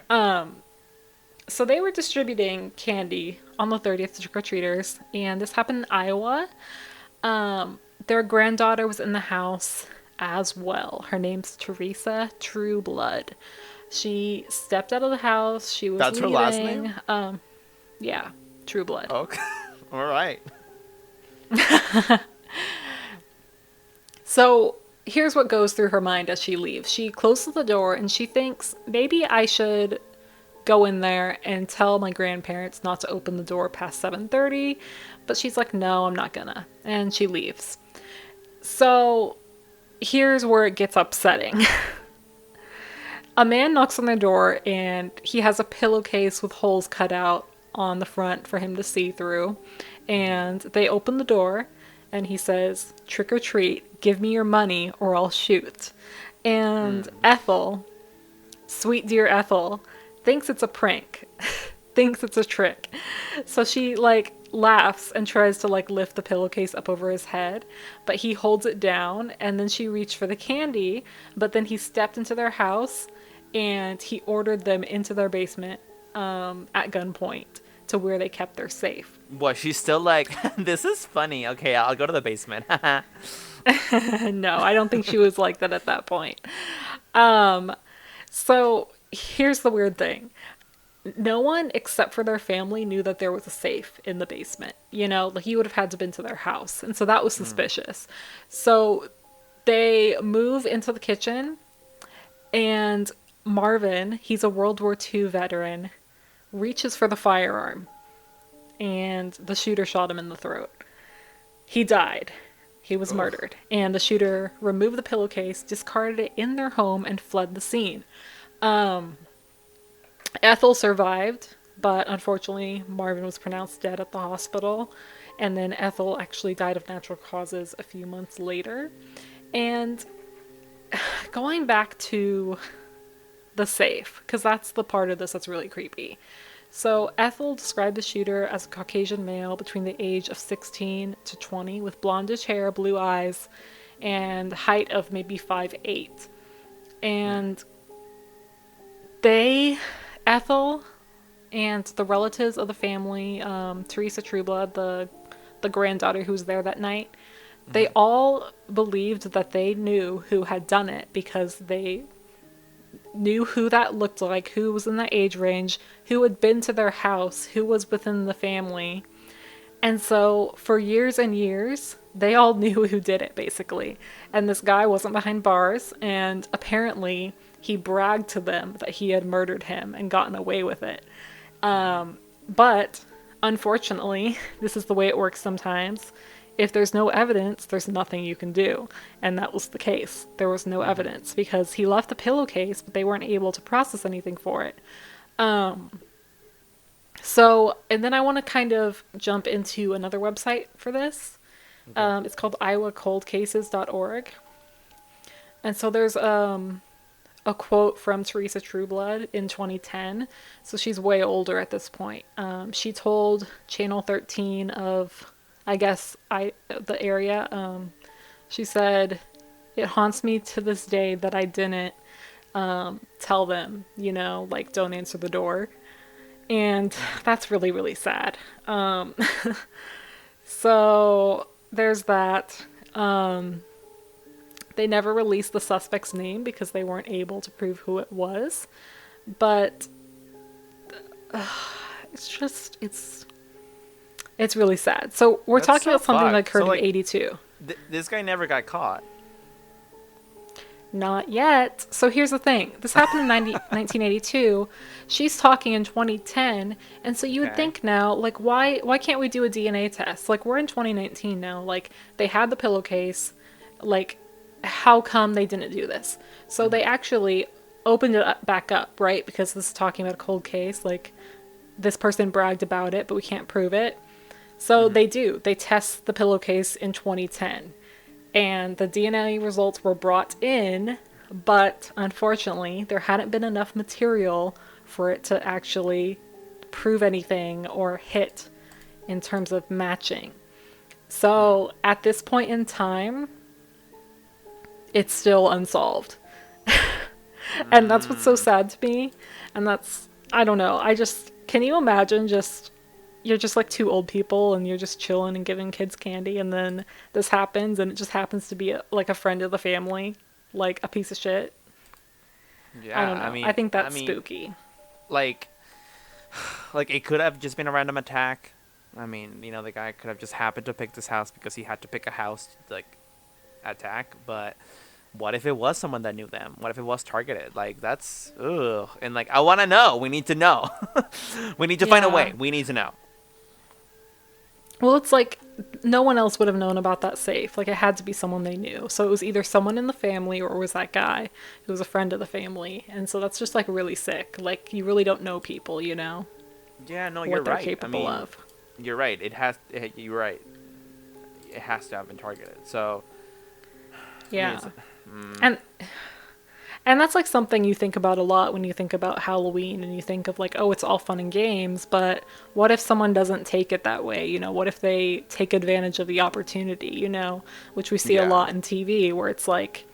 So they were distributing candy on the 30th to trick-or-treaters, and this happened in Iowa. Their granddaughter was in the house as well. Her name's Teresa Trueblood. She stepped out of the house. She was That's her leaving. last name? Yeah, Trueblood. Okay. All right. So here's what goes through her mind as she leaves. She closes the door and she thinks maybe I should go in there and tell my grandparents not to open the door past 7:30, but she's like, no, I'm not gonna, and she leaves. So here's where it gets upsetting. A man knocks on their door and he has a pillowcase with holes cut out on the front for him to see through. And they open the door and he says, "Trick or treat, give me your money or I'll shoot." And Mm. Ethel, sweet dear Ethel, thinks it's a prank, thinks it's a trick. So she like laughs and tries to like lift the pillowcase up over his head, but he holds it down and then she reached for the candy, but then he stepped into their house and he ordered them into their basement at gunpoint to where they kept their safe. What, she's still like, this is funny. Okay, I'll go to the basement. No, I don't think she was like that at that point. Um, so here's the weird thing. No one except for their family knew that there was a safe in the basement. You know, like you would have had to been to their house. And so that was Mm. suspicious. So they move into the kitchen and Marvin, he's a World War II veteran, reaches for the firearm and the shooter shot him in the throat. He died. He was Ugh. murdered. And the shooter removed the pillowcase, discarded it in their home, and fled the scene. Ethel survived, but unfortunately, Marvin was pronounced dead at the hospital. And then Ethel actually died of natural causes a few months later. And going back to the safe, because that's the part of this that's really creepy. So Ethel described the shooter as a Caucasian male between the age of 16 to 20 with blondish hair, blue eyes, and height of maybe 5'8". And they, Ethel and the relatives of the family, Teresa Trueblood, the granddaughter who was there that night, they all believed that they knew who had done it because they knew who that looked like, who was in that age range, who had been to their house, who was within the family. And so for years and years, they all knew who did it, basically. And this guy wasn't behind bars, and apparently he bragged to them that he had murdered him and gotten away with it. But unfortunately, this is the way it works sometimes. If there's no evidence, there's nothing you can do. And that was the case. There was no evidence because he left the pillowcase, but they weren't able to process anything for it. So, and then I want to kind of jump into another website for this. Okay. It's called iowacoldcases.org. And so there's a quote from Teresa Trueblood in 2010. So she's way older at this point. She told Channel 13 of, I guess, the area. She said, "It haunts me to this day that I didn't tell them, you know, like don't answer the door." And that's really, really sad. So there's that. They never released the suspect's name because they weren't able to prove who it was. But it's just, it's really sad. So we're That's talking so about something that fucked. So occurred like, in 82. this guy never got caught. Not yet. So here's the thing. This happened in 1982. She's talking in 2010. And so you would Okay. think now, like, why can't we do a DNA test? Like, we're in 2019 now. Like, they had the pillowcase. Like, how come they didn't do this? So they actually opened it back up, right? Because this is talking about a cold case. Like, this person bragged about it, but we can't prove it. So they do. They test the pillowcase in 2010. And the DNA results were brought in, but unfortunately, there hadn't been enough material for it to actually prove anything or hit in terms of matching. So at this point in time, it's still unsolved. And that's what's so sad to me. And that's, I don't know, can you imagine you're just like two old people and you're just chilling and giving kids candy and then this happens and it just happens to be like a friend of the family, like a piece of shit. I Yeah, don't know. I think that's spooky. like, like it could have just been a random attack. I mean, you know, the guy could have just happened to pick this house because he had to pick a house to, like, attack. But what if it was someone that knew them? What if it was targeted? Like, that's ugh. And like, I want to know. We need to know. We need to find a Yeah. way. We need to know. Well, it's like no one else would have known about that safe. Like it had to be someone they knew. So it was either someone in the family or it was that guy who was a friend of the family. And so that's just like really sick. Like you really don't know people, Yeah, no, you're what they're right. I capable mean, of. you're right. You're right. It has to have been targeted. So, I mean, Yeah. it's. Mm, And And that's like something you think about a lot when you think about Halloween and you think of like, oh, it's all fun and games, but what if someone doesn't take it that way? What if they take advantage of the opportunity, which we see a yeah. lot in TV where it's like,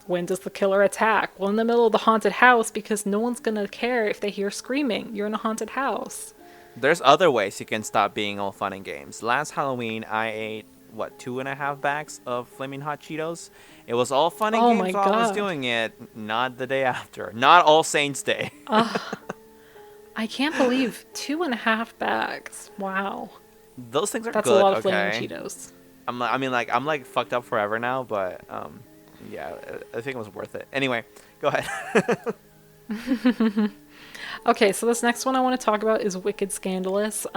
when does the killer attack? Well, in the middle of the haunted house because no one's gonna care if they hear screaming. You're in a haunted house. There's other ways you can stop being all fun and games. Last Halloween, I ate what 2.5 bags of flaming hot Cheetos. It was all fun and Oh my games while I was god. doing it. Not the day after. Not All Saints Day. I can't believe 2.5 bags. Wow. Those things are That's a good. lot of flaming Okay. Cheetos. I mean, like I'm like fucked up forever now, but yeah, I think it was worth it. Anyway, go ahead. Okay, so this next one I want to talk about is Wicked Scandalous.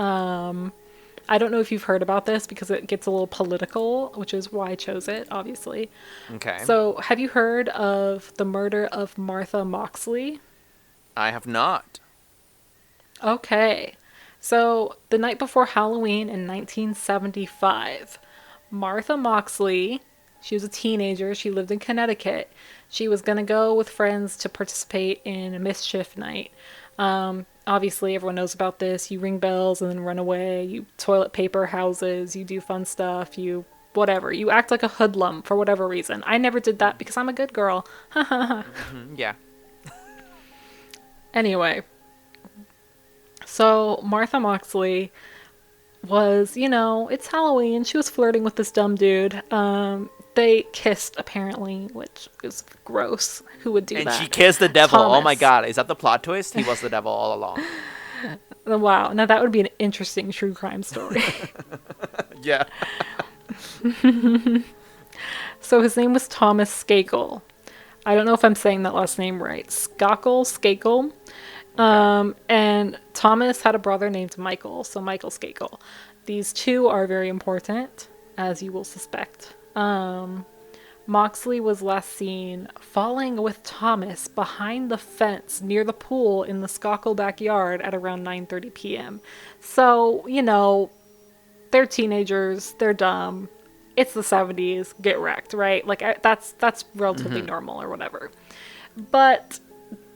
I don't know if you've heard about this because it gets a little political, which is why I chose it, obviously. Okay. So, have you heard of the murder of Martha Moxley? I have not. Okay. So, the night before Halloween in 1975, Martha Moxley, she was a teenager, she lived in Connecticut. She was going to go with friends to participate in a mischief night. Obviously, everyone knows about this. You ring bells and then run away. You toilet paper houses. You do fun stuff. You whatever. You act like a hoodlum for whatever reason. I never did that because I'm a good girl. Yeah. Anyway, so Martha Moxley was, it's Halloween. She was flirting with this dumb dude. They kissed apparently, which is gross. Who would do And she that? kissed the devil. Oh my Thomas. god, is that the plot twist? He was the devil all along. Wow. Now that would be an interesting true crime story. Yeah. So his name was Thomas Skakel. I don't know if I'm saying that last name right. Skakel. Okay. And Thomas had a brother named Michael, so Michael Skakel. These two are very important, as you will suspect. Moxley was last seen falling with Thomas behind the fence near the pool in the Skakel backyard at around 9:30 p.m. So, they're teenagers, they're dumb. It's the 70s, get wrecked, right? Like that's relatively normal or whatever. But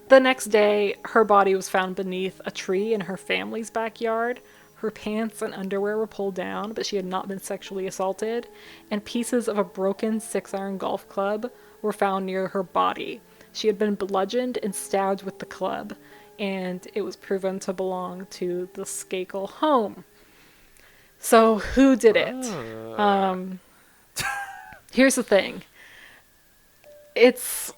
the next day, her body was found beneath a tree in her family's backyard. Her pants and underwear were pulled down, but she had not been sexually assaulted, and pieces of a broken 6-iron golf club were found near her body. She had been bludgeoned and stabbed with the club, and it was proven to belong to the Skakel home. So, who did it? Oh. Here's the thing. It's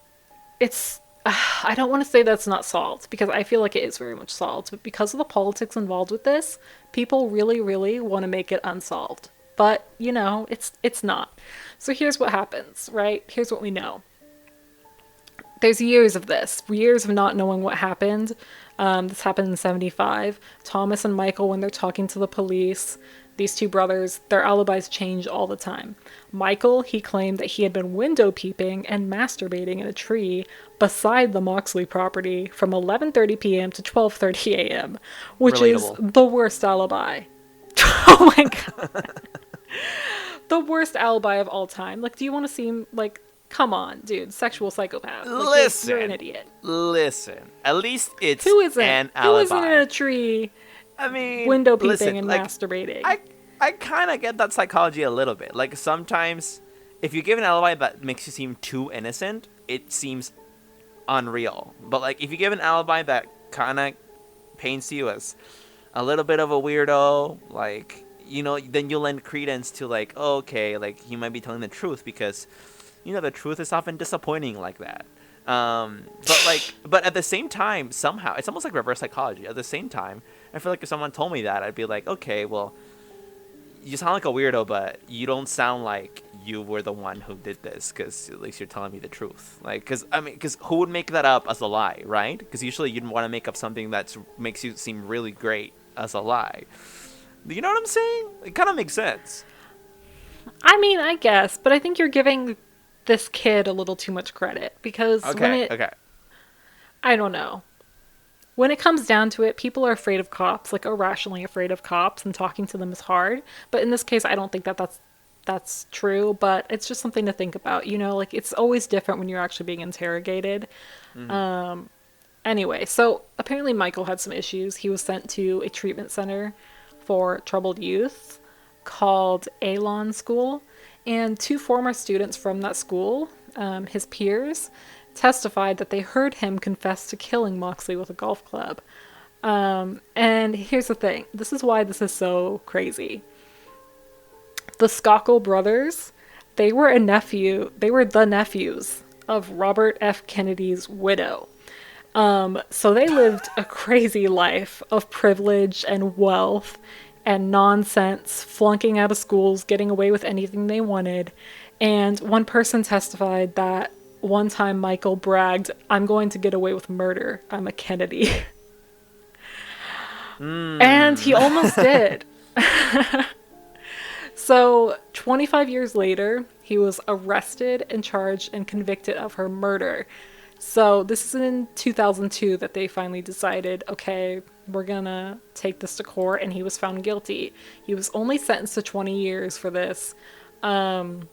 I don't want to say that's not solved because I feel like it is very much solved, but because of the politics involved with this, people really really want to make it unsolved. But, it's not. So here's what happens, right? Here's what we know. There's years of this, years of not knowing what happened. This happened in 75. Thomas and Michael, when they're talking to the police, these two brothers, their alibis change all the time. Michael, he claimed that he had been window peeping and masturbating in a tree beside the Moxley property from 11:30 p.m. to 12:30 a.m., which is Relatable. the worst alibi. Oh my god. The worst alibi of all time. Like, do you want to seem like, come on, dude, sexual psychopath. Like, you're an Listen. idiot. Listen. At least it's Who isn't? an Who isn't in alibi. a tree I mean, window peeping listen, and like masturbating? I kind of get that psychology a little bit. Like sometimes if you give an alibi that makes you seem too innocent, it seems unreal. But like if you give an alibi that kind of paints you as a little bit of a weirdo, like then you'll lend credence to like, oh, okay, like he might be telling the truth because the truth is often disappointing like that. But at the same time, somehow it's almost like reverse psychology. At the same time, I feel like if someone told me that, I'd be like, okay, well, you sound like a weirdo, but you don't sound like you were the one who did this, because at least you're telling me the truth. Like, because who would make that up as a lie, right? Because usually you'd want to make up something that makes you seem really great as a lie. You know what I'm saying? It kind of makes sense. I mean, I guess, but I think you're giving this kid a little too much credit because Okay, okay. I don't know. When it comes down to it, people are afraid of cops, like irrationally afraid of cops, and talking to them is hard. But in this case, I don't think that's true, but it's just something to think about. Like it's always different when you're actually being interrogated. Hmm. Anyway, so apparently Michael had some issues. He was sent to a treatment center for troubled youth called Alon School, and two former students from that school, his peers, testified that they heard him confess to killing Moxley with a golf club. And here's the thing, this is why this is so crazy. The Skokel brothers, they were the nephews of Robert F. Kennedy's widow. So they lived a crazy life of privilege and wealth and nonsense, flunking out of schools, getting away with anything they wanted. And one person testified that one time Michael bragged, "I'm going to get away with murder. I'm a Kennedy." And he Mm. almost did. So, 25 years later, he was arrested and charged and convicted of her murder. So, this is in 2002 that they finally decided, okay, we're gonna take this to court, and he was found guilty. He was only sentenced to 20 years for this. And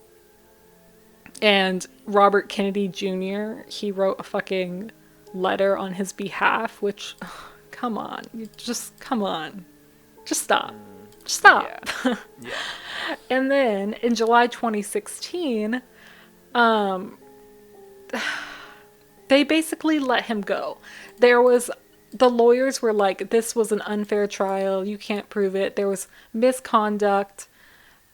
Robert Kennedy Jr., he wrote a fucking letter on his behalf, which, come on, come on. Just stop. Mm. Just Yeah. stop. Yeah. And then in July 2016, they basically let him go. The lawyers were like, this was an unfair trial. You can't prove it. There was misconduct.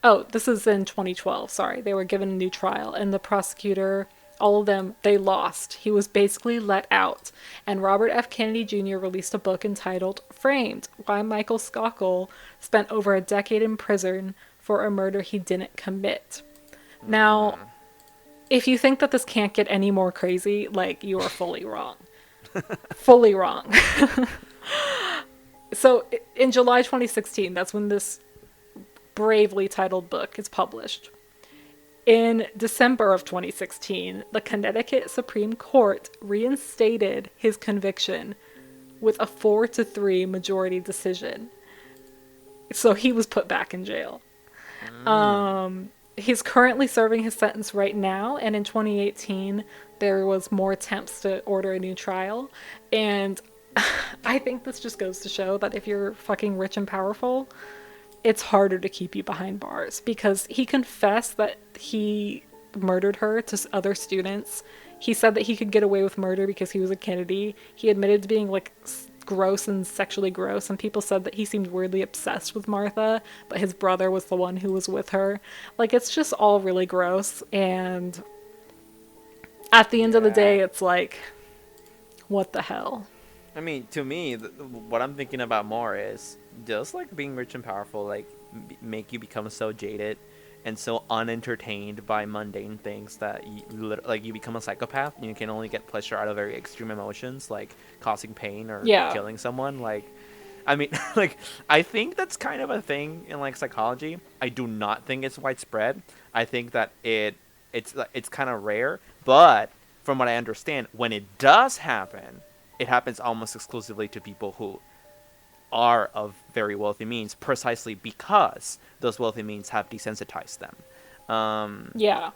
Oh, this is in 2012. Sorry. They were given a new trial. And the prosecutor, all of them, they lost. He was basically let out. And Robert F. Kennedy Jr. released a book entitled Framed: Why Michael Skokel Spent Over a Decade in Prison for a Murder He Didn't Commit. Now, Mm. if you think that this can't get any more crazy, like, you are fully wrong. Fully wrong. So, in July 2016, that's when this bravely titled book is published. In December of 2016, the Connecticut Supreme Court reinstated his conviction with a 4-3 majority decision. So he was put back in jail. Mm. He's currently serving his sentence right now, and in 2018 there was more attempts to order a new trial. And I think this just goes to show that if you're fucking rich and powerful, it's harder to keep you behind bars, because he confessed that he murdered her to other students. He said that he could get away with murder because he was a Kennedy. He admitted to being like gross and sexually gross, and people said that he seemed weirdly obsessed with Martha, but his brother was the one who was with her. Like, it's just all really gross, and at the end of the Yeah. day, it's like, what the hell? I mean, to me, what I'm thinking about more is does like being rich and powerful like make you become so jaded and so unentertained by mundane things that like you become a psychopath and you can only get pleasure out of very extreme emotions like causing pain or Yeah. killing someone. Like, I mean, like I think that's kind of a thing in like psychology. I do not think it's widespread. I think that it's kind of rare, but from what I understand, when it does happen, it happens almost exclusively to people who are of very wealthy means, precisely because those wealthy means have desensitized them. Um, Yeah.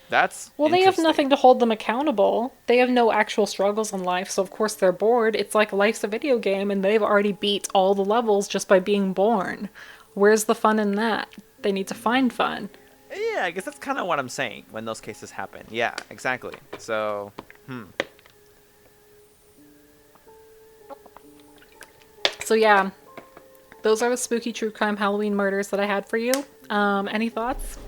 that's Well, they have interesting. nothing to hold them accountable. They have no actual struggles in life, so of course they're bored. It's like life's a video game and they've already beat all the levels just by being born. Where's the fun in that? They need to find fun. Yeah, I guess that's kind of what I'm saying when those cases happen. Yeah, exactly. So, hmm. So yeah, those are the spooky true crime Halloween murders that I had for you. Any thoughts?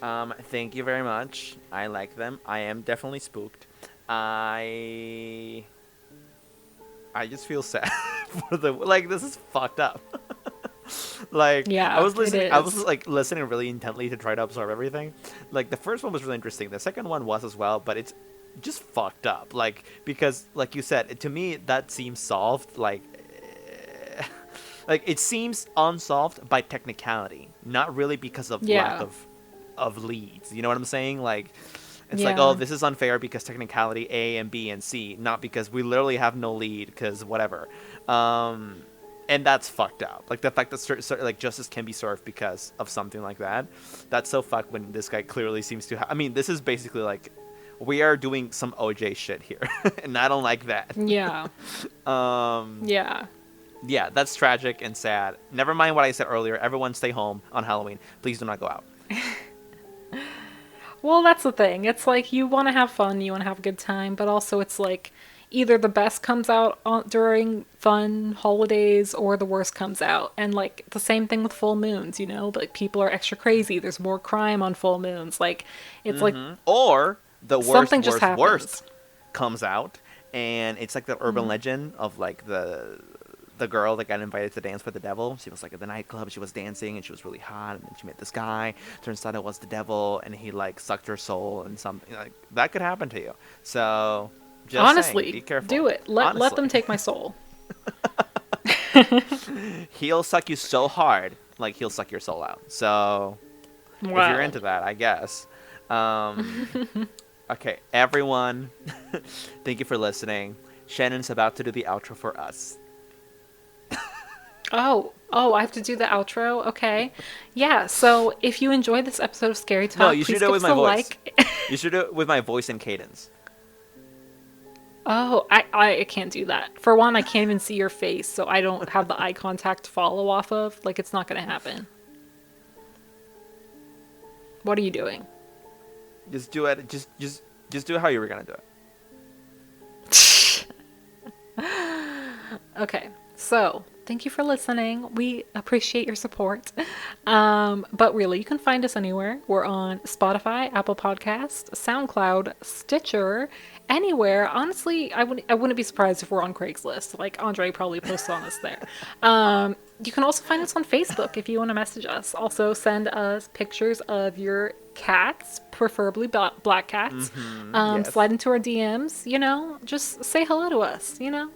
Thank you very much. I like them. I am definitely spooked. I I just feel sad for the like. This is fucked up. Like Yeah, it I was is. like listening really intently to try to absorb everything. Like the first one was really interesting. The second one was as well, but it's just fucked up. Like because like you said, to me that seems solved. Like Like it seems unsolved by technicality, not really because of lack Yeah. of leads. You know what I'm saying? Like it's like, oh, Yeah. this is unfair because technicality A and B and C, not because we literally have no lead because whatever. Um, and that's fucked up. Like the fact that like justice can be served because of something like that. That's so fucked when this guy clearly seems to. I mean, this is basically like we are doing some OJ shit here, and I don't like that. Yeah. Um, Yeah. yeah, that's tragic and sad. Never mind what I said earlier. Everyone stay home on Halloween. Please do not go out. Well, that's the thing. It's like you want to have fun, you want to have a good time, but also it's like either the best comes out during fun holidays or the worst comes out. And like the same thing with full moons, you know? Like people are extra crazy. There's more crime on full moons. Like it's like Or the something just happens. worst comes out, and it's like the urban legend of like the girl that got invited to dance with the devil. She was like at the nightclub, she was dancing and she was really hot, and then she met this guy. Turns out it was the devil, and he like sucked her soul and something like that could happen to you. So just saying, be Honestly, careful. do it. Let them Honestly, take my soul. he'll suck you so hard, like he'll suck your soul out. So if you're Wow. into that, I guess. Um, okay, everyone, thank you for listening. Shannon's about to do the outro for us. Oh, I have to do the outro? Okay. Yeah, so if you enjoyed this episode of Scary No, Talk, you should please do it give with us my a voice. like. You should do it with my voice and cadence. Oh, I can't do that. For one, I can't even see your face, so I don't have the eye contact to follow off of. Like, it's not going to happen. What are you doing? Just do it. Just do it how you were gonna do it. Okay, so thank you for listening. We appreciate your support. But really, you can find us anywhere. We're on Spotify, Apple Podcasts, SoundCloud, Stitcher, anywhere. Honestly, I wouldn't be surprised if we're on Craigslist. Like Andre probably posts on us there. You can also find us on Facebook if you want to message us. Also, send us pictures of your cats, preferably black cats. Yes. Slide into our DMs. You know, just say hello to us. You know,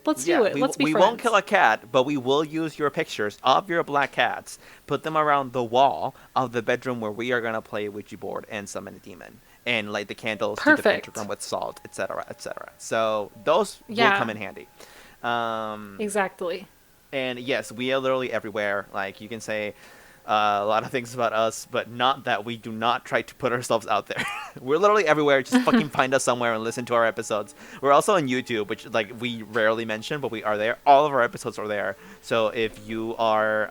let's do Yeah, it. Let's be we won't kill friends. a cat, but we will use your pictures of your black cats, put them around the wall of the bedroom where we are gonna play a Ouija board and summon a demon, and light the candles, do the Perfect. pentagram with salt, etc., etc. So those will come Yeah, in handy. Um, exactly. and yes, we are literally everywhere. Like you can say a lot of things about us, but not that we do not try to put ourselves out there. We're literally everywhere. Just fucking find us somewhere and listen to our episodes. We're also on YouTube, which like we rarely mention, but we are there. All of our episodes are there. So if you are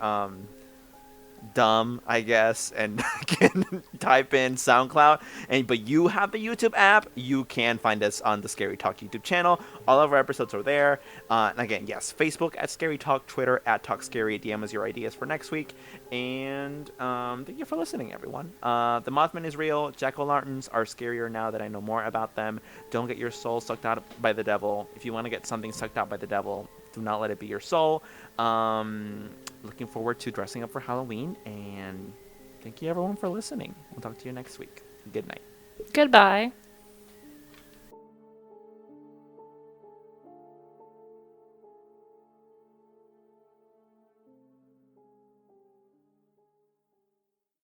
dumb, I guess, and can type in SoundCloud, but you have the YouTube app, you can find us on the Scary Talk YouTube channel. All of our episodes are there. And again, yes, Facebook at Scary Talk, Twitter at Talk Scary. DM us your ideas for next week. And thank you for listening, everyone. The Mothman is real. Jack-o'-lanterns are scarier now that I know more about them. Don't get your soul sucked out by the devil. If you want to get something sucked out by the devil, do not let it be your soul. Looking forward to dressing up for Halloween, and thank you everyone for listening. We'll talk to you next week. Good night. Goodbye.